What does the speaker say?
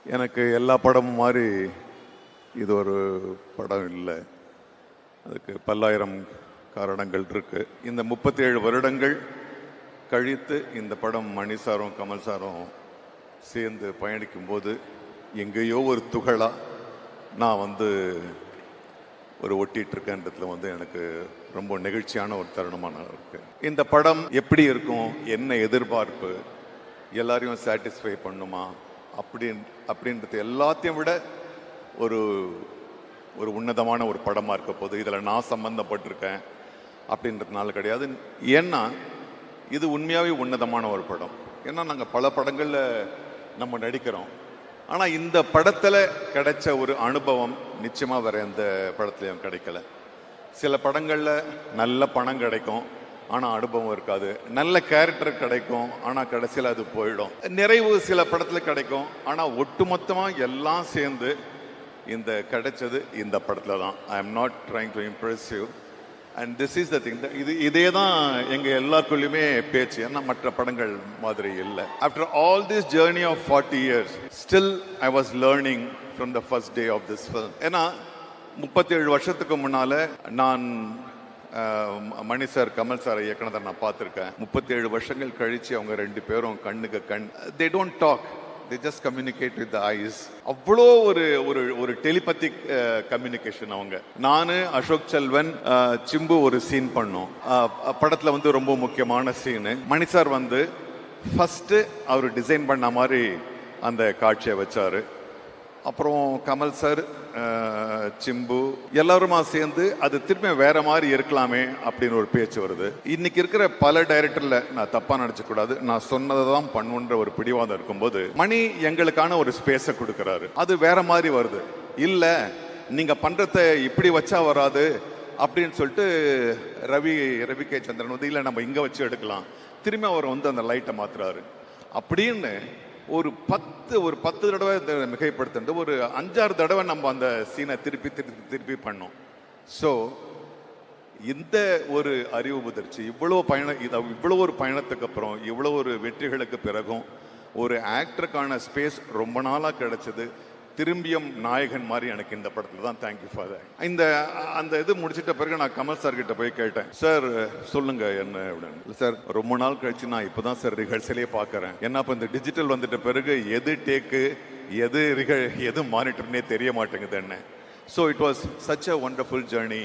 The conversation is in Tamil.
எனக்கு எல்லா படமும் மாதிரி இது ஒரு படம் இல்லை. அதுக்கு பல்லாயிரம் காரணங்கள் இருக்கு. இந்த 37 வருடங்கள் கழித்து இந்த படம் மணி சாரும் கமல் சாரும் சேர்ந்து பயணிக்கும் போது எங்கேயோ ஒரு துகளா நான் ஒரு ஒட்டிட்டு இருக்கேன்றதுல எனக்கு ரொம்ப நெகிழ்ச்சியான ஒரு தருணமான இருக்கு. இந்த படம் எப்படி இருக்கும், என்ன எதிர்பார்ப்பு, எல்லாரையும் சாட்டிஸ்ஃபை பண்ணுமா அப்படின்றது எல்லாத்தையும் விட ஒரு ஒரு உன்னதமான ஒரு படமா இருக்க போது. இதில் நான் சம்பந்தப்பட்டிருக்கேன் அப்படின்றதுனால கிடையாது. ஏன்னா இது உண்மையாகவே உன்னதமான ஒரு படம். ஏன்னா நாங்கள் பல படங்களில் நம்ம நடிக்கிறோம். ஆனால் இந்த படத்தில் கிடைச்ச ஒரு அனுபவம் நிச்சயமாக வேற எந்த படத்துலையும் கிடைக்கல. சில படங்களில் நல்ல பணம் கிடைக்கும், ஆனால் அனுபவம் இருக்காது. நல்ல கேரக்டர் கிடைக்கும், ஆனால் கடைசியில் அது போயிடும். நிறைவு சில படத்தில் கிடைக்கும், ஆனால் ஒட்டுமொத்தமாக எல்லாம் சேர்ந்து இந்த கிடைச்சது இந்த படத்தில் தான். I am not trying to Impress you and this is the thing. இதே தான் எங்கள் எல்லாருக்குள்ளேயுமே பேச்சு. ஏன்னா மற்ற படங்கள் மாதிரி இல்லை. After all this journey of 40 years still I was learning from the first day of this film. ஏன்னா 37 வருஷத்துக்கு முன்னால நான் மணி சார் கமல் சார் இயக்குனதை நான் பார்த்துருக்கேன். 37 வருஷங்கள் கழிச்சு அவங்க ரெண்டு பேரும் கண்ணுக்கு கண், they don't talk, they just communicate with the eyes. அவ்வளோ ஒரு டெலிபத்திக் கம்யூனிகேஷன். அவங்க நானு அசோக் செல்வன் சிம்பு ஒரு சீன் பண்ணோம். படத்துல ரொம்ப முக்கியமான சீனு. மணி சார் ஃபர்ஸ்ட் அவர் டிசைன் பண்ண மாதிரி அந்த காட்சியை வச்சாரு. அப்புறம் கமல் சார் சிம்பு எல்லாருமா சேர்ந்து அது திரும்ப வேற மாதிரி இருக்கலாமே அப்படின்னு ஒரு பேச்சு வருது. இன்னைக்கு இருக்கிற பல டைரக்டர்ல நான் தப்பா நினைச்ச கூடாது, நான் சொன்னதை தான் பண்ணுன்ற ஒரு பிடிவாதம் இருக்கும்போது மணி எங்களுக்கான ஒரு ஸ்பேஸை கொடுக்கறாரு. அது வேற மாதிரி வருது. இல்ல நீங்க பண்றத இப்படி வச்சா வராது அப்படின்னு சொல்லிட்டு ரவி கே சந்திரன் இல்ல நம்ம இங்க வச்சு எடுக்கலாம், திரும்ப அவர் அந்த லைட்டை மாத்துறாரு. அப்படின்னு ஒரு 10 தடவை மிகைப்படுத்த ஒரு 5-6 தடவை நம்ம அந்த சீனை திருப்பி பண்ணோம். ஸோ இந்த ஒரு அறிவு முதிர்ச்சி, இவ்வளோ ஒரு பயணத்துக்கு அப்புறம், இவ்வளோ ஒரு வெற்றிகளுக்கு பிறகும் ஒரு ஆக்டருக்கான ஸ்பேஸ் ரொம்ப நாளாக கிடைச்சது. திரும்பியும் நாயகன் மாதிரி எனக்கு இந்த படத்துல தான். Thank you for that. அந்த இது முடிச்சிட்ட பிறகு நான் கமல் சார் கிட்ட போய் கேட்டேன், சார் சொல்லுங்க என்ன அப்படின்னு. சார் ரொம்ப நாள் கழிச்சு நான் இப்பதான் சார் ரிஹர்சலே பாக்குறேன். என்ன இப்ப இந்த டிஜிட்டல் வந்துட்ட பிறகு எது டேக்கு எது மானிட்டர்னே தெரிய மாட்டேங்குது என்ன. So it was such a wonderful journey.